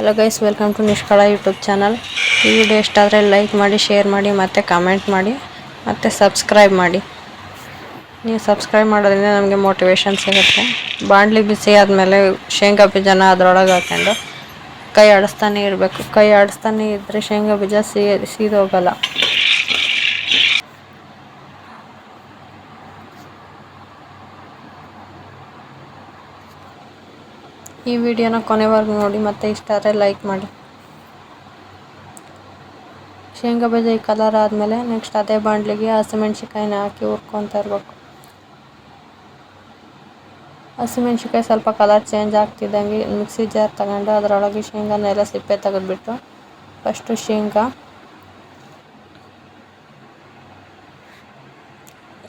Hello guys, welcome to Nishkala YouTube channel. ಈ video ಇಷ್ಟ ಆದರೆ ಲೈಕ್ ಮಾಡಿ, ಶೇರ್ ಮಾಡಿ, ಮತ್ತು ಕಮೆಂಟ್ ಮಾಡಿ, ಮತ್ತು ಸಬ್ಸ್ಕ್ರೈಬ್ ಮಾಡಿ. ನೀವು ಸಬ್ಸ್ಕ್ರೈಬ್ ಮಾಡೋದ್ರಿಂದ ನಮಗೆ ಮೋಟಿವೇಶನ್ ಸಿಗುತ್ತೆ. ಬಾಣಲಿ ಬಿಸಿ ಆದಮೇಲೆ ಶೇಂಗಾ ಬೀಜನ ಅದರೊಳಗೆ ಹಾಕ್ಕೊಂಡು ಕೈ ಆಡಿಸ್ತಾನೆ ಇರಬೇಕು. ಕೈ ಆಡಿಸ್ತಾನೆ ಇದ್ದರೆ ಶೇಂಗಾ ಬೀಜ ಸೀದೋಗಲ್ಲ. ಈ ವಿಡಿಯೋನ ಕೊನೆವರೆಗೂ ನೋಡಿ, ಮತ್ತು ಇಷ್ಟ ಆದರೆ ಲೈಕ್ ಮಾಡಿ. ಶೇಂಗಾ ಬೀಜ ಈ ಕಲರ್ ಆದಮೇಲೆ ನೆಕ್ಸ್ಟ್ ಅದೇ ಬಾಣಲಿಗೆ ಹಸಿಮೆಣ್ಸಿಕಾಯಿನ ಹಾಕಿ ಹುರ್ಕೊತಾ ಇರಬೇಕು. ಹಸಿಮೆಣ್ಸಿಕಾಯಿ ಸ್ವಲ್ಪ ಕಲರ್ ಚೇಂಜ್ ಆಗ್ತಿದ್ದಂಗೆ ಮಿಕ್ಸಿ ಜಾರ್ ತಗೊಂಡು ಅದರೊಳಗೆ ಶೇಂಗಾನೆಲ್ಲ ಸಿಪ್ಪೆ ತೆಗೆದುಬಿಟ್ಟು ಫಸ್ಟು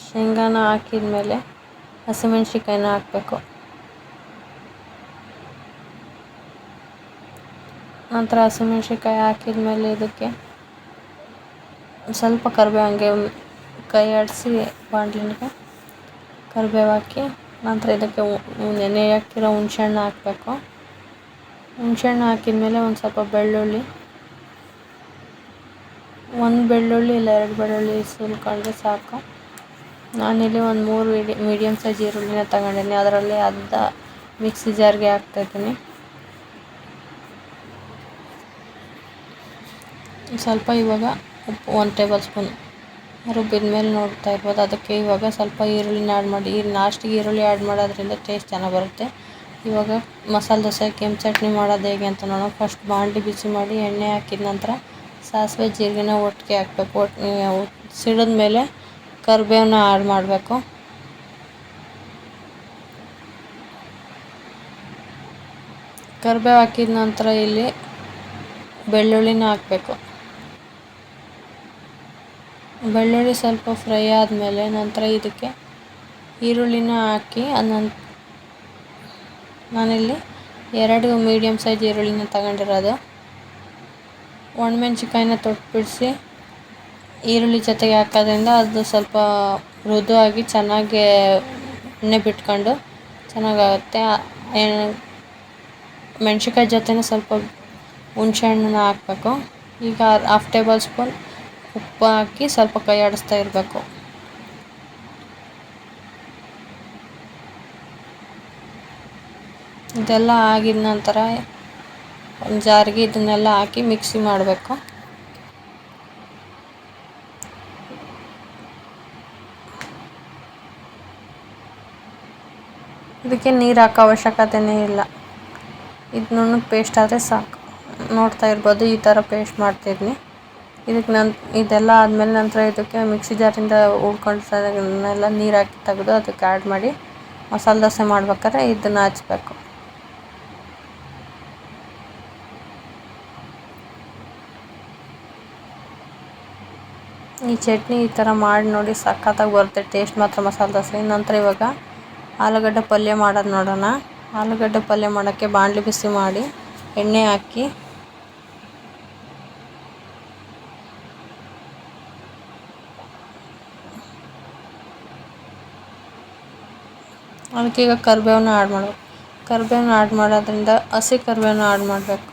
ಶೇಂಗಾನ ಹಾಕಿದ್ಮೇಲೆ ಹಸಿಮೆಣ್ಸಿಕಾಯಿನ ಹಾಕಬೇಕು. ನಂತರ ಹಸಿಮೆಣ್ಸಿಕಾಯಿ ಹಾಕಿದ್ಮೇಲೆ ಇದಕ್ಕೆ ಸ್ವಲ್ಪ ಕರಿಬೇವು, ಹಂಗೆ ಕೈ ಆಡಿಸಿ ಬಾಣಲಿಗೆ ಕರಿಬೇವು ಹಾಕಿ ನಂತರ ಇದಕ್ಕೆ ನೆನೆ ಹಾಕಿರೋ ಹುಣಸೆಹಣ್ಣು ಹಾಕಬೇಕು. ಹುಣಸೆಹಣ್ಣು ಹಾಕಿದ್ಮೇಲೆ ಒಂದು ಸ್ವಲ್ಪ ಬೆಳ್ಳುಳ್ಳಿ, ಒಂದು ಬೆಳ್ಳುಳ್ಳಿ ಇಲ್ಲ 2 ಬೆಳ್ಳುಳ್ಳಿ ಸುಲ್ಕೊಂಡ್ರೆ ಸಾಕು. ನಾನಿಲ್ಲಿ ಒಂದು 3 ಮೀಡಿಯಮ್ ಸೈಜ್ ಈರುಳ್ಳಿನ ತಗೊಂಡಿದ್ದೀನಿ. ಅದರಲ್ಲಿ ಅರ್ಧ ಮಿಕ್ಸಿ ಜಾರ್ಗೆ ಹಾಕ್ತಾಯಿದ್ದೀನಿ. ಸ್ವಲ್ಪ ಇವಾಗ ಉಪ್ಪು 1 ಟೇಬಲ್ ಸ್ಪೂನ್ ರುಬ್ಬಿದ ಮೇಲೆ ನೋಡ್ತಾ ಇರ್ಬೋದು. ಅದಕ್ಕೆ ಇವಾಗ ಸ್ವಲ್ಪ ಈರುಳ್ಳಿನ ಆ್ಯಡ್ ಮಾಡಿ. ಲಾಸ್ಟಿಗೆ ಈರುಳ್ಳಿ ಆ್ಯಡ್ ಮಾಡೋದ್ರಿಂದ ಟೇಸ್ಟ್ ಚೆನ್ನಾಗಿ ಬರುತ್ತೆ. ಇವಾಗ ಮಸಾಲೆ ದೋಸೆ ಕೆಂಪು ಚಟ್ನಿ ಮಾಡೋದು ಹೇಗೆ ಅಂತ ನೋಡೋಣ. ಫಸ್ಟ್ ಬಾಣಲಿ ಬಿಸಿ ಮಾಡಿ ಎಣ್ಣೆ ಹಾಕಿದ ನಂತರ ಸಾಸಿವೆ ಜೀರಿಗೆನ ಒಟ್ಟಿಗೆ ಹಾಕಬೇಕು. ಸಿಡಿದ ಮೇಲೆ ಕರಿಬೇವನ್ನ ಆ್ಯಡ್ ಮಾಡಬೇಕು. ಕರಿಬೇವು ಹಾಕಿದ ನಂತರ ಇಲ್ಲಿ ಬೆಳ್ಳುಳ್ಳಿನ ಹಾಕಬೇಕು. ಬೆಳ್ಳುಳ್ಳಿ ಸ್ವಲ್ಪ ಫ್ರೈ ಆದಮೇಲೆ ನಂತರ ಇದಕ್ಕೆ ಈರುಳ್ಳಿನ ಹಾಕಿ ನಾನಿಲ್ಲಿ 2 ಮೀಡಿಯಮ್ ಸೈಜ್ ಈರುಳ್ಳಿನ ತಗೊಂಡಿರೋದು. ಒಣಮೆಣ್ಸಿಕಾಯಿನ ತೊಟ್ಟು ಬಿಡಿಸಿ ಈರುಳ್ಳಿ ಜೊತೆಗೆ ಹಾಕೋದ್ರಿಂದ ಅದು ಸ್ವಲ್ಪ ಮೃದುವಾಗಿ ಚೆನ್ನಾಗಿ ಎಣ್ಣೆ ಬಿಟ್ಕೊಂಡು ಚೆನ್ನಾಗಾಗುತ್ತೆ. ಮೆಣ್ಸಿಕಾಯಿ ಜೊತೆನೇ ಸ್ವಲ್ಪ ಹುಣಸೆ ಹಣ್ಣನ್ನ ಹಾಕಬೇಕು. ಈಗ 1/2 ಟೇಬಲ್ ಸ್ಪೂನ್ ಉಪ್ಪು ಹಾಕಿ ಸ್ವಲ್ಪ ಕೈ ಆಡಿಸ್ತಾ ಇರಬೇಕು. ಇದೆಲ್ಲ ಆಗಿದ ನಂತರ ಒಂದು ಜಾರಿಗೆ ಇದನ್ನೆಲ್ಲ ಹಾಕಿ ಮಿಕ್ಸಿ ಮಾಡಬೇಕು. ಇದಕ್ಕೆ ನೀರು ಹಾಕೋ ಅವಶ್ಯಕತೆಯೇ ಇಲ್ಲ. ಇದು ನುಣ್ಣಗೆ ಪೇಸ್ಟ್ ಆದರೆ ಸಾಕು. ನೋಡ್ತಾ ಇರ್ಬೋದು, ಈ ಥರ ಪೇಸ್ಟ್ ಮಾಡ್ತಿದ್ದೀನಿ. ಇದೆಲ್ಲ ಆದಮೇಲೆ ನಂತರ ಇದಕ್ಕೆ ಮಿಕ್ಸಿ ಜಾರಿಂದ ಉಳ್ಕೊಂಡಿರೋದನ್ನೆಲ್ಲ ನೀರು ಹಾಕಿ ತೆಗೆದು ಅದಕ್ಕೆ ಆ್ಯಡ್ ಮಾಡಿ ಮಸಾಲೆ ದೋಸೆ ಮಾಡ್ಬೇಕಾದ್ರೆ ಇದನ್ನು ಹಚ್ಬೇಕು. ಈ ಚಟ್ನಿ ಈ ಥರ ಮಾಡಿ ನೋಡಿ, ಸಖತ್ತಾಗಿ ಬರುತ್ತೆ. ಟೇಸ್ಟ್ ಮಾತ್ರ ಮಸಾಲೆ ದೋಸೆ. ನಂತರ ಇವಾಗ ಆಲೂಗಡ್ಡೆ ಪಲ್ಯ ಮಾಡೋದು ನೋಡೋಣ. ಆಲೂಗಡ್ಡೆ ಪಲ್ಯ ಮಾಡೋಕ್ಕೆ ಬಾಣಲಿ ಬಿಸಿ ಮಾಡಿ ಎಣ್ಣೆ ಹಾಕಿ ಅದಕ್ಕೆ ಈಗ ಕರಿಬೇವನ್ನ ಆ್ಯಡ್ ಮಾಡಬೇಕು. ಕರಿಬೇವನ್ನ ಆ್ಯಡ್ ಮಾಡೋದ್ರಿಂದ ಹಸಿ ಕರಿಬೇವನ್ನ ಆ್ಯಡ್ ಮಾಡಬೇಕು.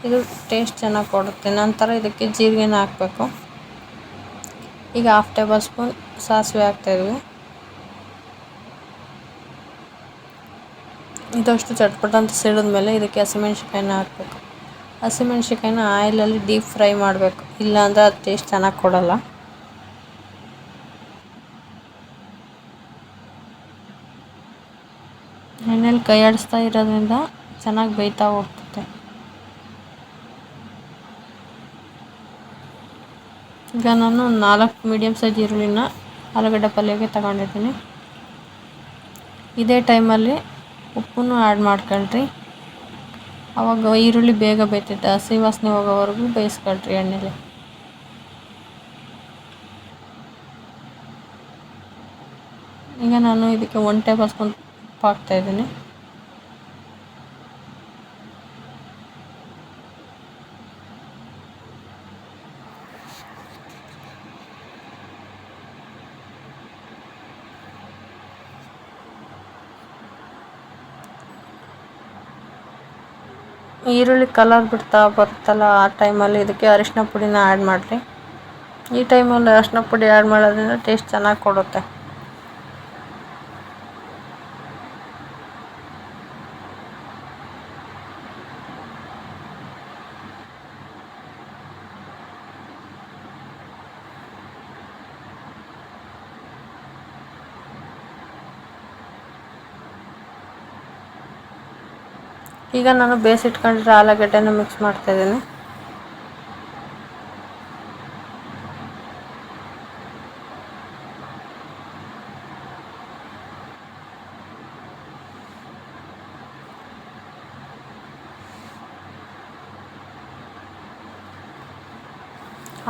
ಇದು ಟೇಸ್ಟ್ ಚೆನ್ನಾಗಿ ಕೊಡುತ್ತೆ. ನಂತರ ಇದಕ್ಕೆ ಜೀರಿಗೆನ ಹಾಕಬೇಕು. ಈಗ 1/2 ಟೇಬಲ್ ಸ್ಪೂನ್ ಸಾಸಿವೆ ಹಾಕ್ತಾಯಿದ್ವಿ. ಇದಷ್ಟು ಚಟ್ಪಟ ಅಂತ ಸಿಡಿದ ಮೇಲೆ ಇದಕ್ಕೆ ಹಸಿಮೆಣ್ಸಿಕಾಯಿನ ಹಾಕಬೇಕು. ಹಸಿಮೆಣ್ಸಿಕಾಯಿನ ಆಯಿಲಲ್ಲಿ ಡೀಪ್ ಫ್ರೈ ಮಾಡಬೇಕು, ಇಲ್ಲಾಂದರೆ ಅದು ಟೇಸ್ಟ್ ಚೆನ್ನಾಗಿ ಕೊಡೋಲ್ಲ. ಎಣ್ಣೆಲಿ ಕೈ ಆಡಿಸ್ತಾ ಇರೋದ್ರಿಂದ ಚೆನ್ನಾಗಿ ಬೇಯ್ತಾ ಹೋಗ್ತದೆ. ಈಗ ನಾನು 4 ಮೀಡಿಯಮ್ ಸೈಜ್ ಈರುಳ್ಳಿನ ಆಲೂಗಡ್ಡೆ ಪಲ್ಯಕ್ಕೆ ತಗೊಂಡಿದ್ದೀನಿ. ಇದೇ ಟೈಮಲ್ಲಿ ಉಪ್ಪನ್ನು ಆ್ಯಡ್ ಮಾಡ್ಕೊಳ್ರಿ. ಆವಾಗ ಈರುಳ್ಳಿ ಬೇಗ ಬೇಯ್ತೈತೆ. ಹಸಿ ವಾಸನೆ ಹೋಗೋವರೆಗೂ ಬೇಯಿಸ್ಕೊಳ್ರಿ ಎಣ್ಣೆಲಿ. ಈಗ ನಾನು ಇದಕ್ಕೆ 1 ಟೇಬಲ್ ಸ್ಪೂನ್ ಉಪ್ಪು ಹಾಕ್ತಾಯಿದ್ದೀನಿ. ಈರುಳ್ಳಿ ಕಲರ್ ಬಿಡ್ತಾ ಬರುತ್ತಲ್ಲ ಆ ಟೈಮಲ್ಲಿ ಇದಕ್ಕೆ ಅರಿಶಿನ ಪುಡಿನ ಆ್ಯಡ್ ಮಾಡಿರಿ. ಈ ಟೈಮಲ್ಲಿ ಅರಿಶಿನ ಪುಡಿ ಆ್ಯಡ್ ಮಾಡೋದ್ರಿಂದ ಟೇಸ್ಟ್ ಚೆನ್ನಾಗಿ ಕೊಡುತ್ತೆ. ಈಗ ನಾನು ಬೇಯಿಸಿಟ್ಕೊಂಡಿರೋ ಆಲೂಗಡ್ಡೆನ ಮಿಕ್ಸ್ ಮಾಡ್ತಾಯಿದ್ದೀನಿ.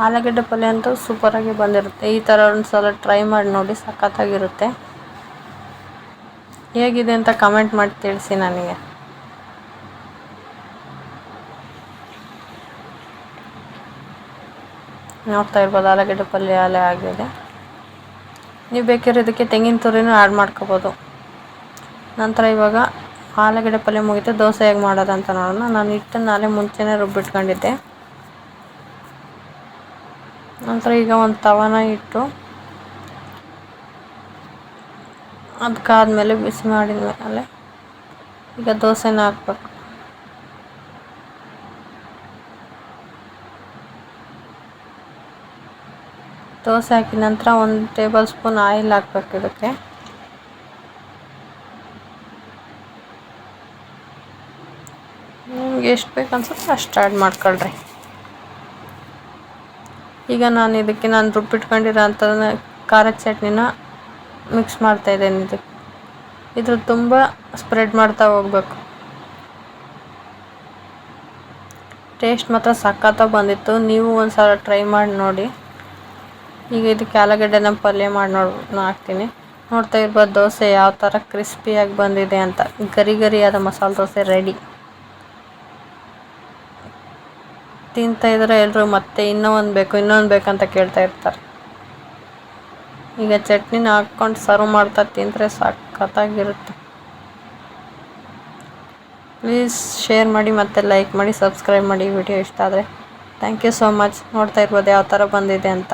ಆಲೂಗಡ್ಡೆ ಪಲ್ಯ ಅಂತೂ ಸೂಪರಾಗಿ ಬಂದಿರುತ್ತೆ. ಈ ಥರ ಒಂದು ಸಲ ಟ್ರೈ ಮಾಡಿ ನೋಡಿ, ಸಖತ್ತಾಗಿರುತ್ತೆ. ಹೇಗಿದೆ ಅಂತ ಕಮೆಂಟ್ ಮಾಡಿ ತಿಳಿಸಿ ನನಗೆ. ನೋಡ್ತಾ ಇರ್ಬೋದು ಆಲೂಗಡ್ಡೆ ಪಲ್ಯ ಅಲ್ಲೇ ಆಗಿದೆ. ನೀವು ಬೇಕಾದ್ರೆ ಇದಕ್ಕೆ ತೆಂಗಿನ ತುರಿನೂ ಆ್ಯಡ್ ಮಾಡ್ಕೋಬೋದು. ನಂತರ ಇವಾಗ ಆಲೂಗಡ್ಡೆ ಪಲ್ಯ ಮುಗಿತು, ದೋಸೆ ಹೇಗೆ ಮಾಡೋದಂತ ನೋಡೋಣ. ನಾನು ಹಿಟ್ಟನ್ನು ಮುಂಚೆನೇ ರುಬ್ಬಿಟ್ಕೊಂಡಿದ್ದೆ. ನಂತರ ಈಗ ಒಂದು ತವಾನ ಇಟ್ಟು ಅದಕ್ಕಾದ್ಮೇಲೆ ಬಿಸಿ ಮಾಡಿದ ಮೇಲೆ ಈಗ ದೋಸೆನ ಹಾಕ್ಬೇಕು. ದೋಸೆ ಹಾಕಿದ ನಂತರ 1 ಟೇಬಲ್ ಸ್ಪೂನ್ ಆಯಿಲ್ ಹಾಕ್ಬೇಕು. ಇದಕ್ಕೆ ನಿಮ್ಗೆ ಎಷ್ಟು ಬೇಕು ಅನ್ಸುತ್ತೆ ಅಷ್ಟು ಆ್ಯಡ್ ಮಾಡ್ಕೊಳ್ರಿ. ಈಗ ನಾನು ರುಬ್ಬಿಟ್ಕೊಂಡಿರೋ ಅಂಥದ್ದನ್ನ ಖಾರದ ಚಟ್ನಿನ ಮಿಕ್ಸ್ ಮಾಡ್ತಾಯಿದ್ದೇನೆ. ಇದ್ರ ತುಂಬ ಸ್ಪ್ರೆಡ್ ಮಾಡ್ತಾ ಹೋಗ್ಬೇಕು. ಟೇಸ್ಟ್ ಮಾತ್ರ ಸಖತ್ತಾಗಿ ಬಂದಿತ್ತು. ನೀವು ಒಂದು ಸಲ ಟ್ರೈ ಮಾಡಿ ನೋಡಿ. ಈಗ ಇದಕ್ಕೆ ಆಲೂಗಡ್ಡೆನ ಪಲ್ಯ ಮಾಡಿ ಹಾಕ್ತೀನಿ. ನೋಡ್ತಾ ಇರ್ಬೋದು ದೋಸೆ ಯಾವ ಥರ ಕ್ರಿಸ್ಪಿಯಾಗಿ ಬಂದಿದೆ ಅಂತ. ಗರಿ ಗರಿಯಾದ ಮಸಾಲೆ ದೋಸೆ ರೆಡಿ. ತಿಂತಾ ಇದ್ರೆ ಎಲ್ಲರೂ ಮತ್ತೆ ಇನ್ನೊಂದು ಬೇಕಂತ ಕೇಳ್ತಾ ಇರ್ತಾರೆ. ಈಗ ಚಟ್ನಿನ ಹಾಕ್ಕೊಂಡು ಸರ್ವ್ ಮಾಡ್ತಾ ತಿಂದರೆ ಸಖತ್ತಾಗಿರುತ್ತೆ. ಪ್ಲೀಸ್ ಶೇರ್ ಮಾಡಿ ಮತ್ತು ಲೈಕ್ ಮಾಡಿ, ಸಬ್ಸ್ಕ್ರೈಬ್ ಮಾಡಿ ವಿಡಿಯೋ ಇಷ್ಟ ಆದರೆ. Thank you so much. ನೋಡ್ತಾ ಇರ್ಬೋದು ಯಾವ ಥರ ಬಂದಿದೆ ಅಂತ.